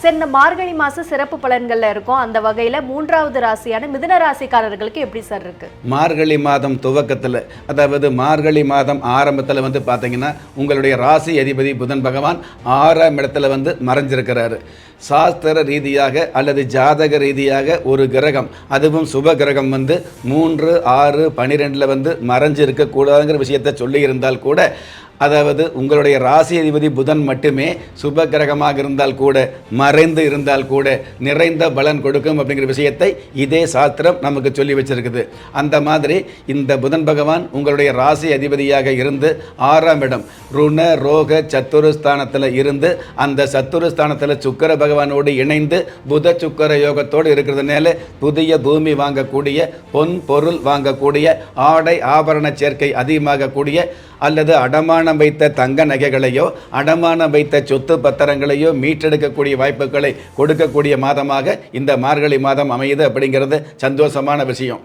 சரி, இந்த மார்கழி மாசம் சிறப்பு பலன்கள்ல இருக்கும். அந்த வகையில 3வது ராசியான மிதுன ராசிக்காரர்களுக்கு எப்படி சார் இருக்கு? மார்கழி மாதம் துவக்கத்தில், அதாவது மார்கழி மாதம் ஆரம்பத்தில் பார்த்தீங்கன்னா உங்களுடைய ராசி அதிபதி புதன் பகவான் 6ஆம் இடத்துல மறைஞ்சிருக்கிறாரு. சாஸ்திர ரீதியாக அல்லது ஜாதக ரீதியாக ஒரு கிரகம், அதுவும் சுப கிரகம் 3, 6, 12 மறைஞ்சு இருக்கக்கூடாதுங்கிற விஷயத்தை சொல்லியிருந்தால் கூட, அதாவது உங்களுடைய ராசி அதிபதி புதன் மட்டுமே சுப கிரகமாக இருந்தால் கூட, மறைந்து இருந்தால் கூட நிறைந்த பலன் கொடுக்கும் அப்படிங்கிற விஷயத்தை இதே சாஸ்திரம் நமக்கு சொல்லி வச்சிருக்குது. அந்த மாதிரி இந்த புதன் பகவான் உங்களுடைய ராசி அதிபதியாக இருந்து 6ஆம் இடம் ருண ரோக சத்துருஸ்தானத்தில் இருந்து, அந்த சத்துருஸ்தானத்தில் சுக்கிர பகவானோடு இணைந்து புத சுக்கர யோகத்தோடு இருக்கிறதுனால புதிய பூமி வாங்கக்கூடிய, பொன் பொருள் வாங்கக்கூடிய, ஆடை ஆபரண சேர்க்கை அதிகமாகக்கூடிய, அல்லது அடமானம் வைத்த தங்க நகைகளையோ அடமானம் வைத்த சொத்து பத்திரங்களையோ மீட்டெடுக்கக்கூடிய வாய்ப்புகளை கொடுக்கக்கூடிய மாதமாக இந்த மார்கழி மாதம் அமையுது. அப்படிங்கிறது சந்தோஷமான விஷயம்.